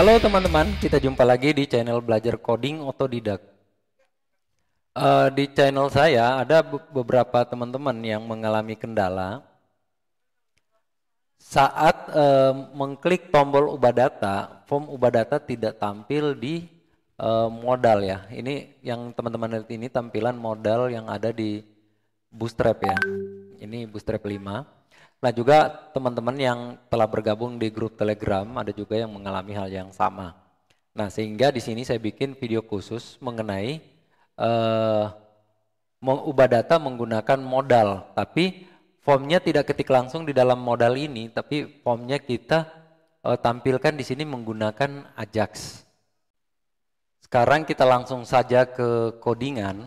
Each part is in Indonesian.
Halo teman-teman, kita jumpa lagi di channel Belajar Coding Otodidak. Di channel saya ada beberapa teman-teman yang mengalami kendala saat mengklik tombol ubah data, form ubah data tidak tampil di modal ya. Ini yang teman-teman lihat ini tampilan modal yang ada di Bootstrap ya. Ini Bootstrap 5. Nah juga teman-teman yang telah bergabung di grup Telegram ada juga yang mengalami hal yang sama. Nah sehingga di sini saya bikin video khusus mengenai mengubah data menggunakan modal, tapi formnya tidak ketik langsung di dalam modal ini, tapi formnya kita tampilkan di sini menggunakan Ajax. Sekarang kita langsung saja ke codingan.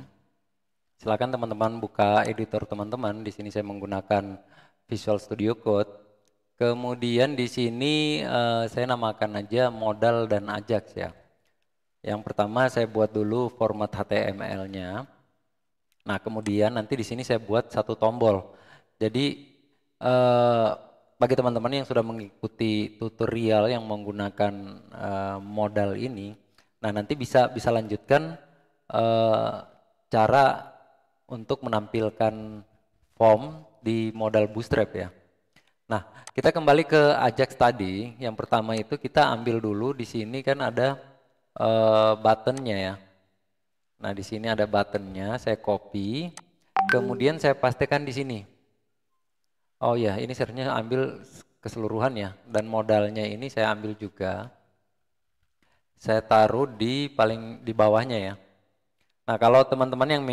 Silakan teman-teman buka editor teman-teman. Di sini saya menggunakan Visual Studio Code. Kemudian di sini saya namakan aja modal dan Ajax ya. Yang pertama saya buat dulu format HTML-nya. Nah, kemudian nanti di sini saya buat satu tombol. Jadi bagi teman-teman yang sudah mengikuti tutorial yang menggunakan modal ini, nah nanti bisa lanjutkan cara untuk menampilkan form di modal Bootstrap ya. Nah, kita kembali ke Ajax tadi. Yang pertama itu kita ambil dulu di sini kan ada buttonnya ya. Nah, di sini ada buttonnya, saya copy, kemudian saya pastikan di sini. Oh ya, ini seharusnya ambil keseluruhan ya, dan modalnya ini saya ambil juga. Saya taruh di paling di bawahnya ya. Nah, kalau teman-teman yang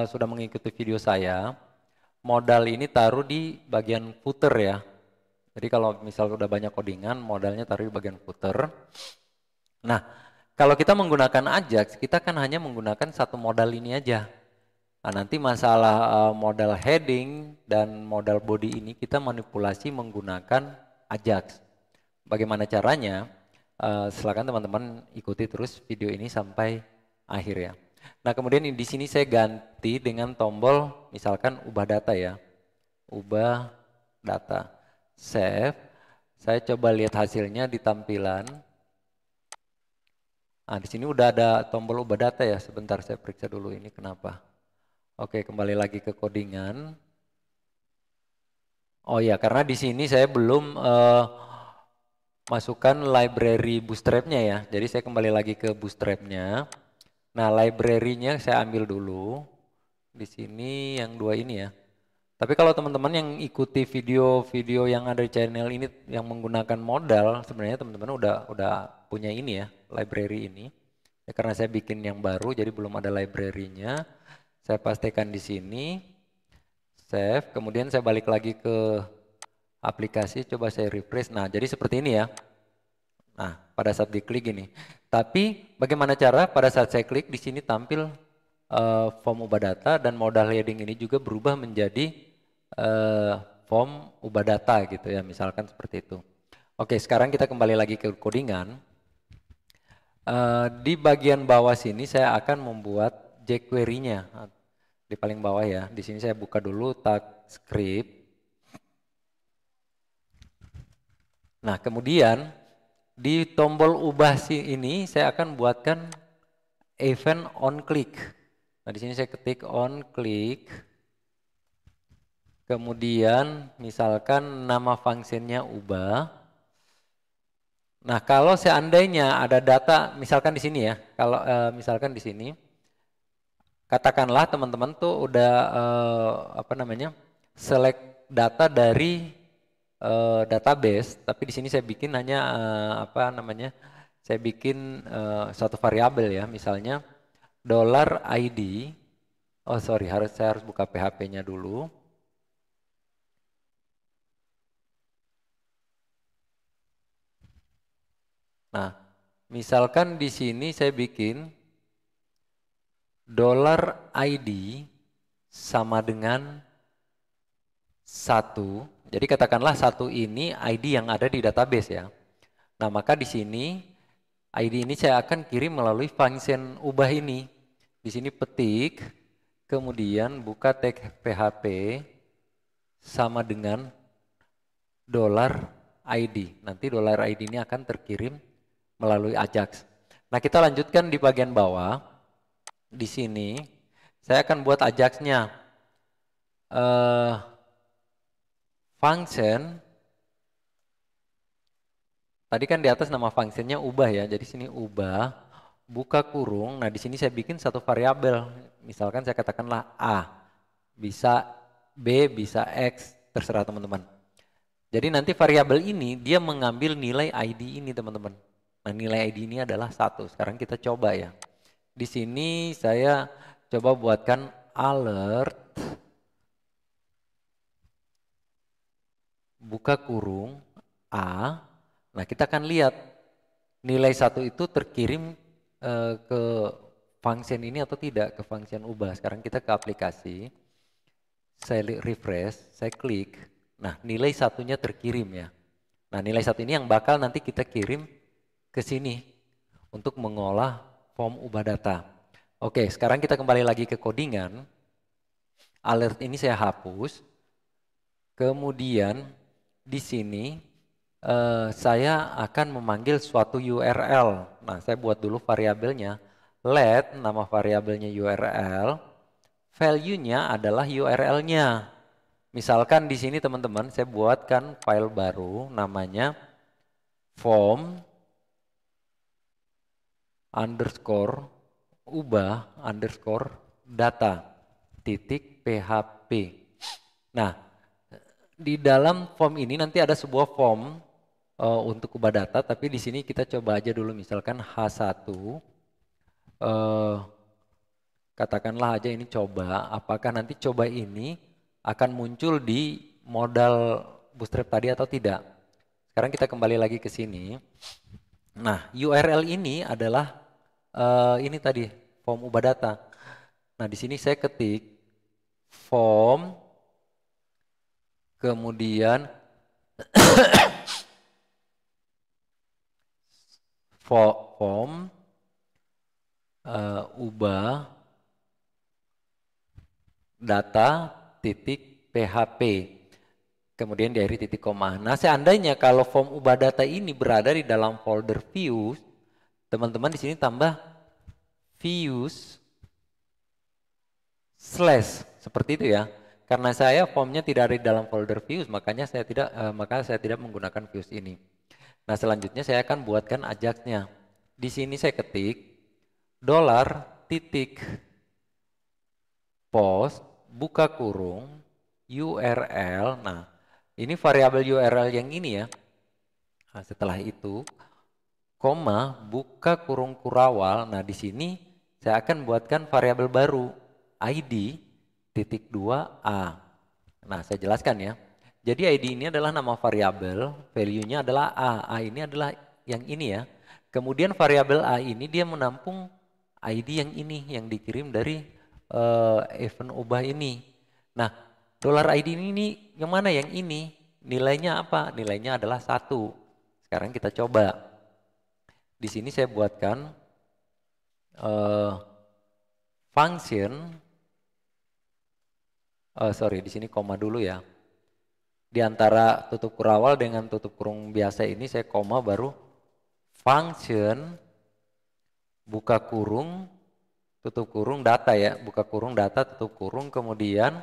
sudah mengikuti video saya, modal ini taruh di bagian footer ya. Jadi kalau misal udah banyak codingan, modalnya taruh di bagian footer. Nah, kalau kita menggunakan Ajax, kita kan hanya menggunakan satu modal ini aja. Nah, nanti masalah modal heading dan modal body ini kita manipulasi menggunakan Ajax. Bagaimana caranya? Silakan teman-teman ikuti terus video ini sampai akhir ya. Nah, kemudian di sini saya ganti dengan tombol misalkan ubah data ya. Ubah data. Save. Saya coba lihat hasilnya di tampilan. Nah, di sini udah ada tombol ubah data ya. Sebentar saya periksa dulu ini kenapa. Oke, kembali lagi ke codingan. Oh ya, karena di sini saya belum masukkan library Bootstrap-nya ya. Jadi saya kembali lagi ke Bootstrap-nya. Nah, library-nya saya ambil dulu. Di sini yang dua ini ya. Tapi kalau teman-teman yang ikuti video-video yang ada di channel ini yang menggunakan modal, sebenarnya teman-teman udah punya ini ya, library ini. Ya, karena saya bikin yang baru, jadi belum ada library-nya. Saya pastikan di sini, save. Kemudian saya balik lagi ke aplikasi, coba saya refresh. Nah, jadi seperti ini ya. Nah, pada saat diklik ini. Tapi bagaimana cara pada saat saya klik di sini tampil form ubah data dan modal heading ini juga berubah menjadi form ubah data gitu ya, misalkan seperti itu. Oke, sekarang kita kembali lagi ke codingan. Di bagian bawah sini saya akan membuat jQuery-nya di paling bawah ya. Di sini saya buka dulu tag script. Nah, kemudian di tombol ubah ini saya akan buatkan event on click. Nah, di sini saya ketik on click. Kemudian misalkan nama fungsinya ubah. Nah, kalau seandainya ada data misalkan di sini ya. Kalau misalkan di sini katakanlah teman-teman tuh udah apa namanya? Select data dari database, tapi di sini saya bikin hanya apa namanya? Saya bikin suatu variabel ya, misalnya $ID. Oh sorry, saya harus buka PHP-nya dulu. Nah, misalkan di sini saya bikin $ID sama dengan 1. Jadi katakanlah 1 ini ID yang ada di database ya. Nah, maka di sini ID ini saya akan kirim melalui function ubah ini. Di sini petik, kemudian buka tag PHP sama dengan $ID. Nanti $ID ini akan terkirim melalui Ajax. Nah, kita lanjutkan di bagian bawah. Di sini saya akan buat Ajax-nya. Function. Tadi kan di atas nama functionnya ubah ya. Jadi sini ubah, buka kurung. Nah, di sini saya bikin satu variabel. Misalkan saya katakanlah A. Bisa B, bisa X, terserah teman-teman. Jadi nanti variabel ini dia mengambil nilai ID ini teman-teman. Nah, nilai ID ini adalah 1. Sekarang kita coba ya. Di sini saya coba buatkan alert buka kurung A. Nah, kita akan lihat nilai 1 itu terkirim ke function ini atau tidak, ke function ubah. Sekarang kita ke aplikasi. Saya refresh, saya klik. Nah, nilai satunya terkirim ya. Nah, nilai satu ini yang bakal nanti kita kirim ke sini untuk mengolah form ubah data. Oke, sekarang kita kembali lagi ke codingan. Alert ini saya hapus. Kemudian di sini saya akan memanggil suatu URL. Nah, saya buat dulu variabelnya. Let nama variabelnya URL. Value-nya adalah URL-nya. Misalkan di sini teman-teman saya buatkan file baru namanya form underscore ubah underscore data titik php. Nah, di dalam form ini nanti ada sebuah form untuk ubah data, tapi di sini kita coba aja dulu misalkan H1. Katakanlah aja ini coba, apakah nanti coba ini akan muncul di modal Bootstrap tadi atau tidak. Sekarang kita kembali lagi ke sini. Nah, URL ini adalah ini tadi form ubah data. Nah, di sini saya ketik form, kemudian form ubah data titik php, kemudian diakhiri titik koma. Nah, seandainya kalau form ubah data ini berada di dalam folder views, teman-teman di sini tambah views slash seperti itu ya. Karena saya formnya tidak ada di dalam folder views, makanya saya tidak menggunakan views ini. Nah, selanjutnya saya akan buatkan Ajax-nya. Di sini saya ketik $post buka kurung URL. Nah, ini variabel URL yang ini ya. Nah, setelah itu koma buka kurung kurawal. Nah, di sini saya akan buatkan variabel baru ID titik 2A. Nah, saya jelaskan ya. Jadi ID ini adalah nama variabel, value-nya adalah A. A ini adalah yang ini ya. Kemudian variabel A ini dia menampung ID yang ini yang dikirim dari event ubah ini. Nah, $ID ini yang mana? Yang ini. Nilainya apa? Nilainya adalah 1. Sekarang kita coba. Di sini saya buatkan function. Sorry, di sini koma dulu ya. Di antara tutup kurawal dengan tutup kurung biasa ini saya koma baru function buka kurung tutup kurung data ya, buka kurung data tutup kurung, kemudian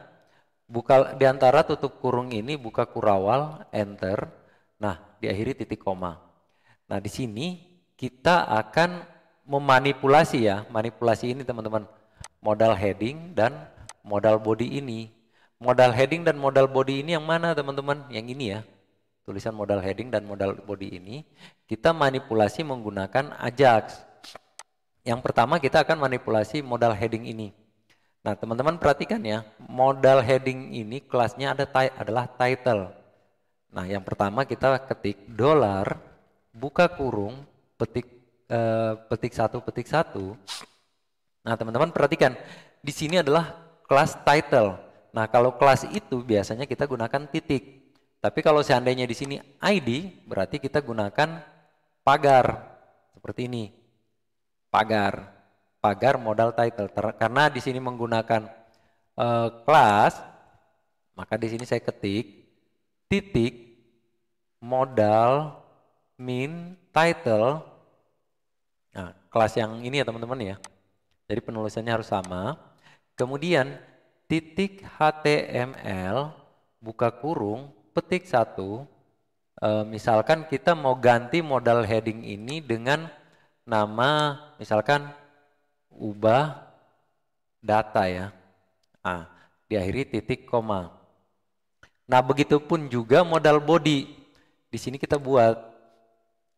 buka di antara tutup kurung ini buka kurawal enter. Nah, diakhiri titik koma. Nah, di sini kita akan memanipulasi ya, manipulasi ini teman-teman. Modal heading dan modal body ini. Modal heading dan modal body ini yang mana teman-teman? Yang ini ya. Tulisan modal heading dan modal body ini kita manipulasi menggunakan Ajax. Yang pertama kita akan manipulasi modal heading ini. Nah, teman-teman perhatikan ya, modal heading ini kelasnya adalah title. Nah, yang pertama kita ketik $ buka kurung petik 1 petik 1. Nah, teman-teman perhatikan, di sini adalah kelas title. Nah, kalau kelas itu biasanya kita gunakan titik. Tapi kalau seandainya di sini ID, berarti kita gunakan pagar. Seperti ini. Pagar. Pagar modal title. Karena di sini menggunakan kelas, maka di sini saya ketik titik modal min title kelas yang ini ya teman-teman ya. Jadi penulisannya harus sama. Kemudian titik HTML buka kurung petik 1. Misalkan kita mau ganti modal heading ini dengan nama misalkan ubah data ya. Nah, diakhiri titik koma. Nah, begitupun juga modal body. Di sini kita buat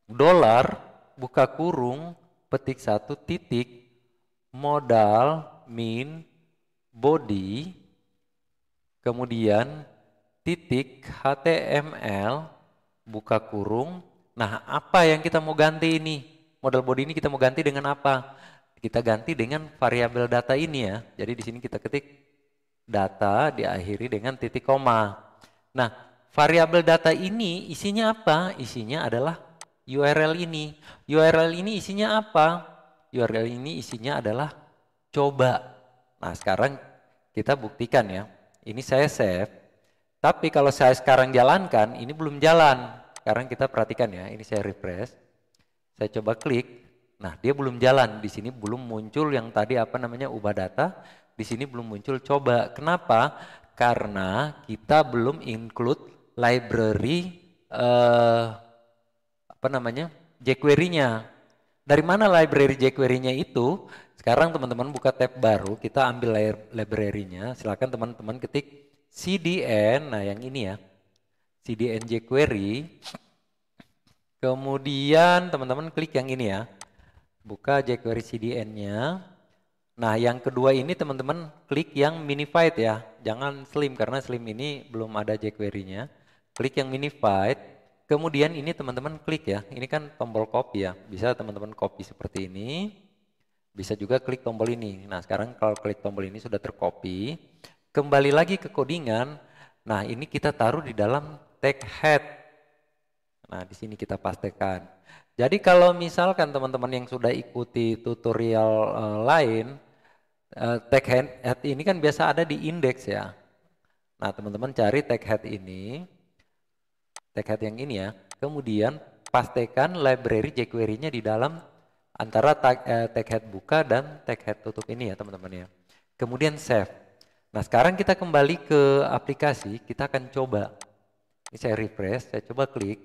dolar buka kurung petik 1 titik modal min body kemudian titik HTML buka kurung. Nah, apa yang kita mau ganti ini? Modal body ini kita mau ganti dengan apa? Kita ganti dengan variabel data ini ya. Jadi di sini kita ketik data diakhiri dengan titik koma. Nah, variabel data ini isinya apa? Isinya adalah URL ini. URL ini isinya apa? URL ini isinya adalah coba. Nah, sekarang kita buktikan ya. Ini saya save. Tapi kalau saya sekarang jalankan, ini belum jalan. Sekarang kita perhatikan ya. Ini saya refresh. Saya coba klik. Nah, dia belum jalan. Di sini belum muncul yang tadi apa namanya ubah data. Di sini belum muncul coba. Kenapa? Karena kita belum include library apa namanya jQuery-nya. Dari mana library jQuery-nya itu? Sekarang teman-teman buka tab baru, kita ambil library-nya. Silakan teman-teman ketik CDN, nah yang ini ya, CDN jQuery. Kemudian teman-teman klik yang ini ya, buka jQuery CDN-nya. Nah yang kedua ini teman-teman klik yang minified ya, jangan slim karena slim ini belum ada jQuery-nya. Klik yang minified. Kemudian ini teman-teman klik ya, ini kan tombol copy ya, bisa teman-teman copy seperti ini, bisa juga klik tombol ini. Nah sekarang kalau klik tombol ini sudah tercopy, kembali lagi ke codingan. Nah ini kita taruh di dalam tag head. Nah di sini kita pastekan. Jadi kalau misalkan teman-teman yang sudah ikuti tutorial lain, tag head ini kan biasa ada di index ya. Nah teman-teman cari tag head ini. Tag head yang ini ya, kemudian pastikan library jQuery-nya di dalam antara tag head buka dan tag head tutup ini ya teman-teman ya. Kemudian save. Nah sekarang kita kembali ke aplikasi, kita akan coba. Ini saya refresh, saya coba klik.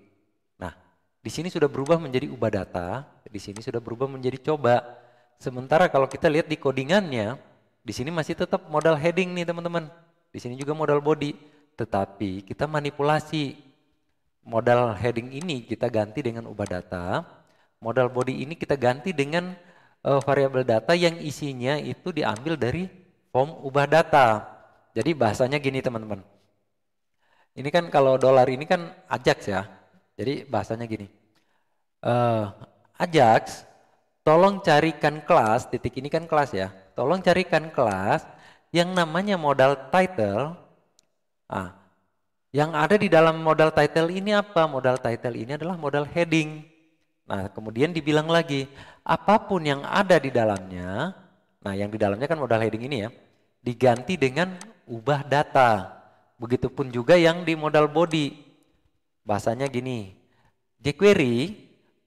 Nah di sini sudah berubah menjadi ubah data, di sini sudah berubah menjadi coba. Sementara kalau kita lihat di codingannya, di sini masih tetap modal heading nih teman-teman. Di sini juga modal body, tetapi kita manipulasi. Modal heading ini kita ganti dengan ubah data, modal body ini kita ganti dengan variabel data yang isinya itu diambil dari form ubah data. Jadi bahasanya gini teman-teman. Ini kan kalau dolar ini kan Ajax ya. Jadi bahasanya gini. Ajax, tolong carikan kelas, titik ini kan kelas ya. Tolong carikan kelas yang namanya modal title. Yang ada di dalam modal title ini apa? Modal title ini adalah modal heading. Nah, kemudian dibilang lagi, apapun yang ada di dalamnya, nah yang di dalamnya kan modal heading ini ya, diganti dengan ubah data. Begitupun juga yang di modal body. Bahasanya gini, jQuery,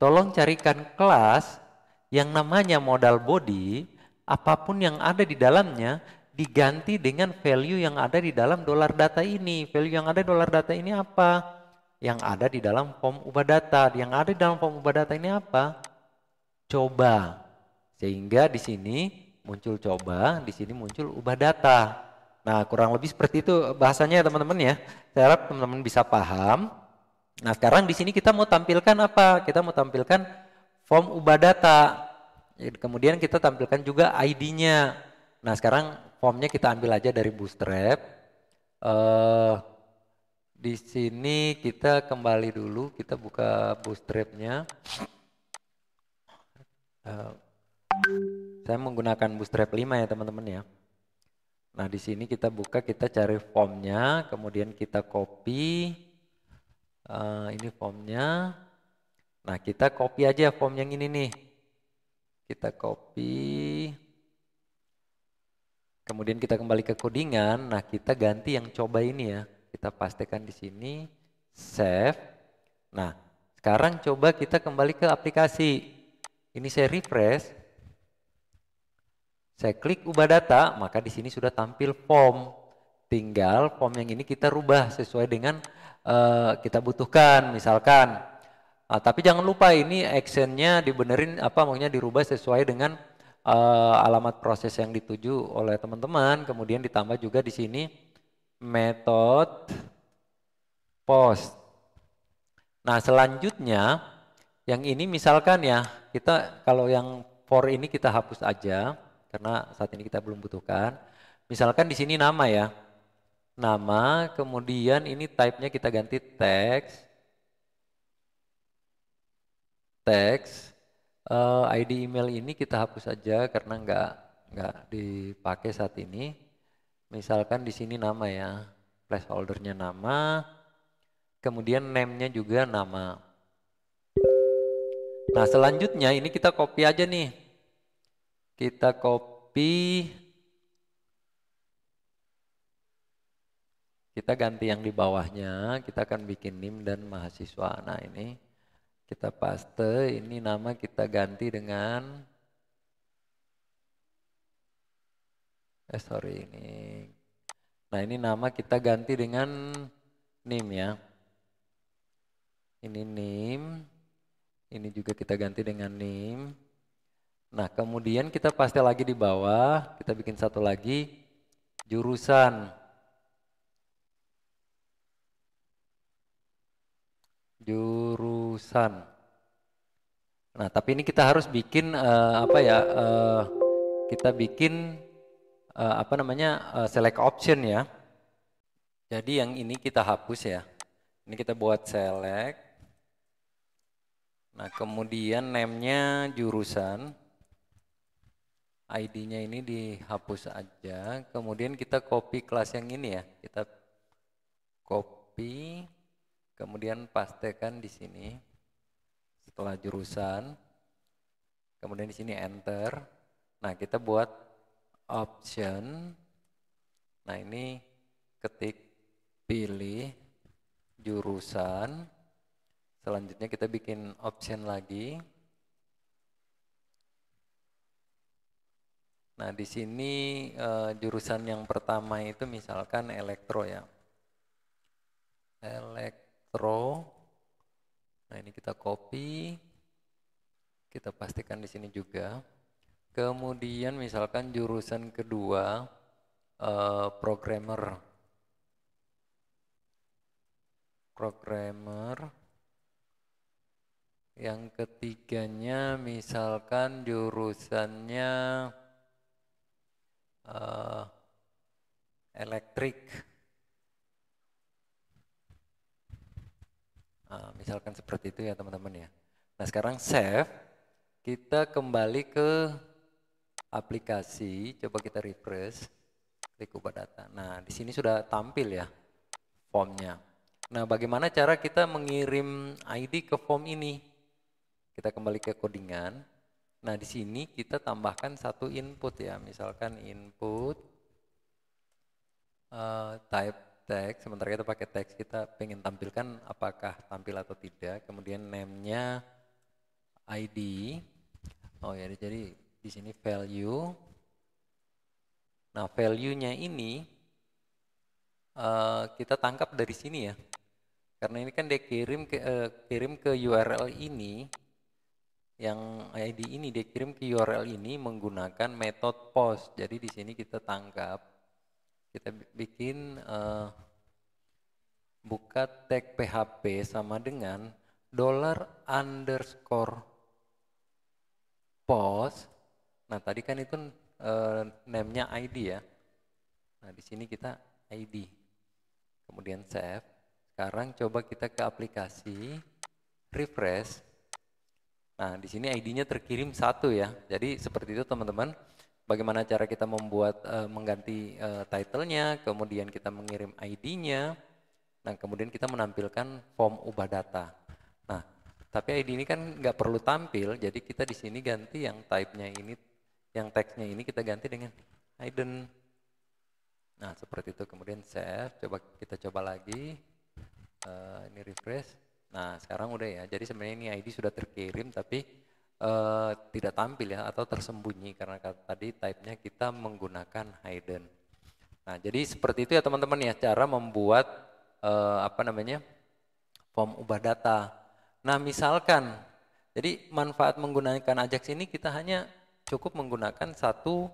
tolong carikan kelas yang namanya modal body, apapun yang ada di dalamnya, diganti dengan value yang ada di dalam dolar data ini. Value yang ada di dolar data ini apa? Yang ada di dalam form ubah data. Yang ada di dalam form ubah data ini apa? Coba. Sehingga di sini muncul coba, di sini muncul ubah data. Nah, kurang lebih seperti itu bahasanya ya teman-teman ya. Saya harap teman-teman bisa paham. Nah, sekarang di sini kita mau tampilkan apa? Kita mau tampilkan form ubah data. Kemudian kita tampilkan juga ID-nya. Nah, sekarang formnya kita ambil aja dari Bootstrap. Di sini kita kembali dulu, kita buka Bootstrap-nya. Saya menggunakan Bootstrap 5 ya teman-teman ya. Nah di sini kita buka, kita cari formnya, kemudian kita copy. Ini formnya. Nah kita copy aja form yang ini nih. Kita copy. Kemudian kita kembali ke codingan. Nah kita ganti yang coba ini ya. Kita pastikan di sini. Save. Nah sekarang coba kita kembali ke aplikasi. Ini saya refresh, saya klik ubah data, maka di sini sudah tampil form. Tinggal form yang ini kita rubah sesuai dengan kita butuhkan, misalkan. Tapi jangan lupa ini actionnya dibenerin apa maksudnya dirubah sesuai dengan alamat proses yang dituju oleh teman-teman. Kemudian ditambah juga di sini method post. Nah selanjutnya yang ini misalkan ya kita kalau yang for ini kita hapus aja karena saat ini kita belum butuhkan. Misalkan di sini nama ya. Nama, kemudian ini type-nya kita ganti text. Teks, ID email ini kita hapus saja karena nggak dipakai saat ini. Misalkan di sini nama ya, placeholdernya nama, kemudian name-nya juga nama. Nah selanjutnya ini kita copy aja nih, kita copy, kita ganti yang di bawahnya, kita akan bikin NIM dan mahasiswa. Nah ini kita paste, ini nama kita ganti dengan sorry ini. Nah ini nama kita ganti dengan name ya. Ini name. Ini juga kita ganti dengan name. Nah kemudian kita paste lagi di bawah. Kita bikin satu lagi. Jurusan. Jurusan. Nah tapi ini kita harus bikin apa ya. Kita bikin apa namanya select option ya. Jadi yang ini kita hapus ya. Ini kita buat select. Nah kemudian name-nya jurusan. ID-nya ini dihapus aja. Kemudian kita copy kelas yang ini ya. Kita copy. Kemudian pastekan di sini. Setelah jurusan. Kemudian di sini enter. Nah kita buat option. Nah ini ketik pilih jurusan. Selanjutnya kita bikin option lagi. Nah di sini jurusan yang pertama itu misalkan elektro ya. Elektro. Nah ini kita copy. Kita pastikan di sini juga. Kemudian misalkan jurusan kedua programmer. Yang ketiganya misalkan jurusannya elektrik. Nah, misalkan seperti itu ya teman-teman ya. Nah sekarang save. Kita kembali ke aplikasi. Coba kita refresh. Klik ubah data. Nah di sini sudah tampil ya formnya. Nah bagaimana cara kita mengirim ID ke form ini? Kita kembali ke codingan. Nah di sini kita tambahkan satu input ya. Misalkan input type text. Sementara kita pakai text kita pengen tampilkan apakah tampil atau tidak. Kemudian name-nya ID. Oh ya jadi di sini value. Nah value-nya ini kita tangkap dari sini ya. Karena ini kan dia kirim ke URL ini. Yang ID ini dikirim ke URL ini menggunakan metode post. Jadi di sini kita tangkap, kita bikin buka tag PHP sama dengan $_post. Nah tadi kan itu name-nya ID ya. Nah di sini kita ID. Kemudian save. Sekarang coba kita ke aplikasi, refresh. Nah, di sini ID-nya terkirim satu ya. Jadi seperti itu teman-teman. Bagaimana cara kita membuat mengganti title-nya, kemudian kita mengirim ID-nya. Nah, kemudian kita menampilkan form ubah data. Nah, tapi ID ini kan nggak perlu tampil, jadi kita di sini ganti yang type-nya ini, yang text-nya ini kita ganti dengan hidden. Nah, seperti itu. Kemudian save. Kita coba lagi. Ini refresh. Nah sekarang udah ya, jadi sebenarnya ini ID sudah terkirim tapi tidak tampil ya atau tersembunyi karena tadi type-nya kita menggunakan hidden. Nah, jadi seperti itu ya teman-teman ya cara membuat apa namanya form ubah data. Nah, misalkan jadi manfaat menggunakan Ajax ini kita hanya cukup menggunakan satu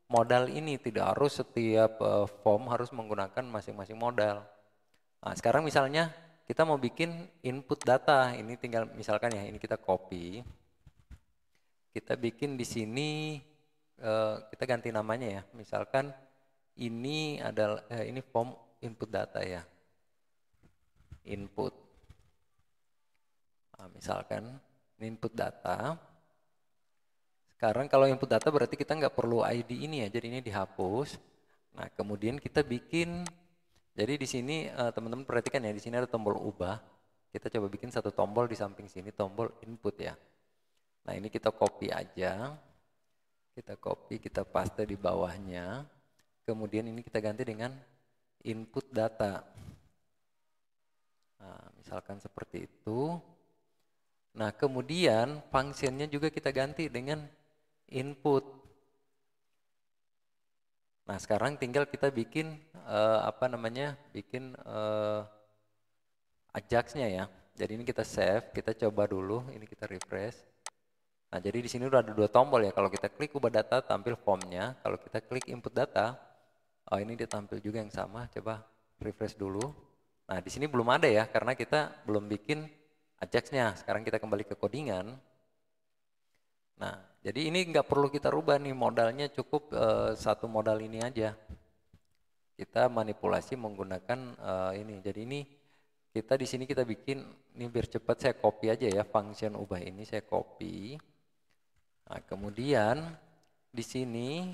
modal ini, tidak harus setiap form harus menggunakan masing-masing modal. Nah, sekarang misalnya kita mau bikin input data, ini tinggal misalkan ya, ini kita copy. Kita bikin di sini kita ganti namanya ya. Misalkan ini adalah ini form input data ya. Input. Nah, misalkan ini input data. Sekarang kalau input data berarti kita nggak perlu ID ini ya, jadi ini dihapus. Nah, kemudian kita bikin, jadi di sini teman-teman perhatikan ya, di sini ada tombol ubah. Kita coba bikin satu tombol di samping sini, tombol input ya. Nah, ini kita copy aja. Kita copy, kita paste di bawahnya. Kemudian ini kita ganti dengan input data. Nah, misalkan seperti itu. Nah, kemudian fungsinya juga kita ganti dengan input. Nah, sekarang tinggal kita bikin apa namanya? Bikin Ajax-nya ya. Jadi ini kita save, kita coba dulu, ini kita refresh. Nah, jadi di sini udah ada dua tombol ya. Kalau kita klik ubah data tampil formnya, kalau kita klik input data, oh ini dia tampil juga yang sama. Coba refresh dulu. Nah, di sini belum ada ya karena kita belum bikin Ajax-nya. Sekarang kita kembali ke codingan. Nah, jadi ini nggak perlu kita rubah nih modalnya, cukup satu modal ini aja. Kita manipulasi menggunakan ini. Jadi ini kita di sini kita bikin ini biar cepat saya copy aja ya function ubah ini saya copy. Nah, kemudian di sini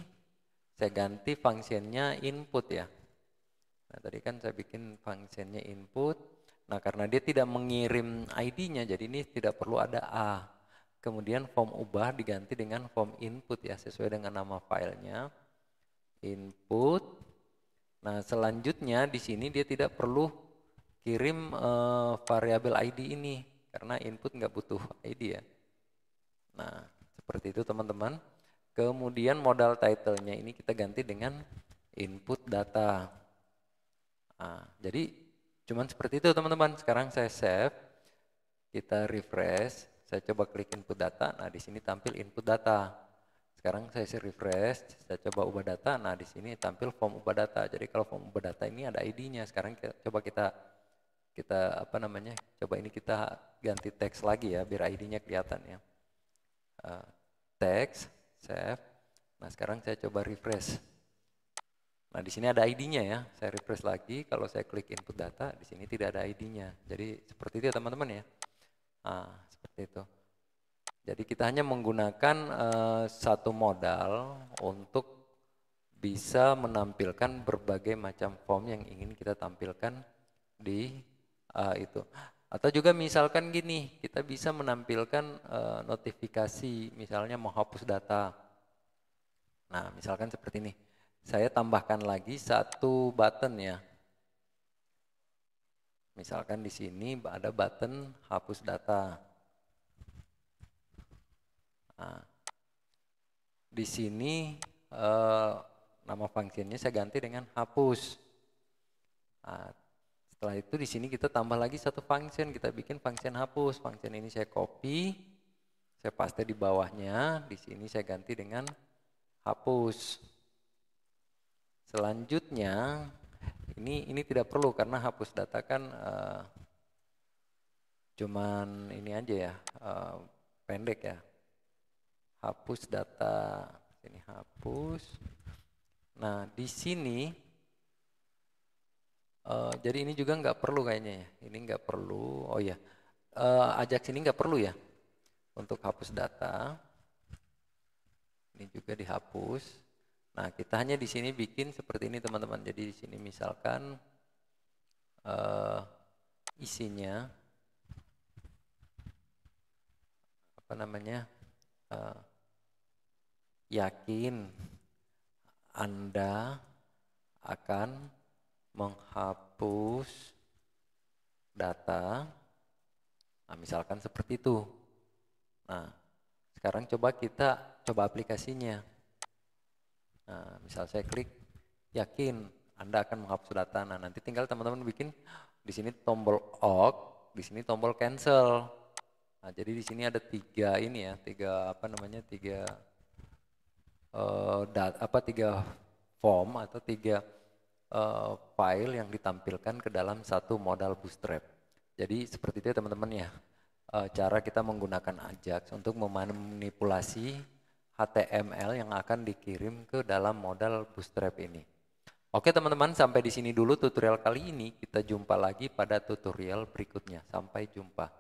saya ganti fungsinya input ya. Nah, tadi kan saya bikin fungsinya input. Nah, karena dia tidak mengirim ID-nya, jadi ini tidak perlu ada A. Kemudian form ubah diganti dengan form input ya, sesuai dengan nama filenya. Input. Nah, selanjutnya di sini dia tidak perlu kirim variabel ID ini, karena input nggak butuh ID ya. Nah, seperti itu teman-teman. Kemudian modal title-nya ini kita ganti dengan input data. Nah, jadi cuman seperti itu teman-teman. Sekarang saya save, kita refresh, saya coba klik input data. Nah, di sini tampil input data. Sekarang saya refresh, saya coba ubah data. Nah, di sini tampil form ubah data. Jadi kalau form ubah data ini ada ID-nya. Sekarang coba kita apa namanya? Coba ini kita ganti teks lagi ya, biar ID-nya kelihatan ya. Teks, save. Nah, sekarang saya coba refresh. Nah, di sini ada ID-nya ya. Saya refresh lagi. Kalau saya klik input data, di sini tidak ada ID-nya. Jadi seperti itu ya teman-teman ya. Nah, seperti itu. Jadi kita hanya menggunakan satu modal untuk bisa menampilkan berbagai macam form yang ingin kita tampilkan di itu. Atau juga misalkan gini, kita bisa menampilkan notifikasi, misalnya mau hapus data. Nah, misalkan seperti ini. Saya tambahkan lagi satu button ya. Misalkan di sini ada button hapus data. Nah, di sini nama fungsinya saya ganti dengan hapus. Nah, setelah itu di sini kita tambah lagi satu function, kita bikin function hapus. Function ini saya copy, saya paste di bawahnya. Di sini saya ganti dengan hapus. Selanjutnya ini tidak perlu karena hapus data kan cuman ini aja ya, pendek ya. Hapus data, ini hapus. Nah, di sini jadi ini juga nggak perlu kayaknya ya. Ini nggak perlu. Oh ya, Ajax ini nggak perlu ya untuk hapus data. Ini juga dihapus. Nah, kita hanya di sini bikin seperti ini teman-teman. Jadi di sini misalkan isinya apa namanya? Yakin Anda akan menghapus data. Nah, misalkan seperti itu. Nah, Sekarang coba aplikasinya. Nah, misal saya klik yakin Anda akan menghapus data. Nah, nanti tinggal teman-teman bikin di sini tombol OK, di sini tombol cancel. Nah, jadi di sini ada tiga ini ya, tiga form atau tiga file yang ditampilkan ke dalam satu modal Bootstrap. Jadi seperti itu ya teman-teman ya, cara kita menggunakan Ajax untuk memanipulasi HTML yang akan dikirim ke dalam modal Bootstrap ini. Oke teman-teman, sampai di sini dulu tutorial kali ini. Kita jumpa lagi pada tutorial berikutnya. Sampai jumpa.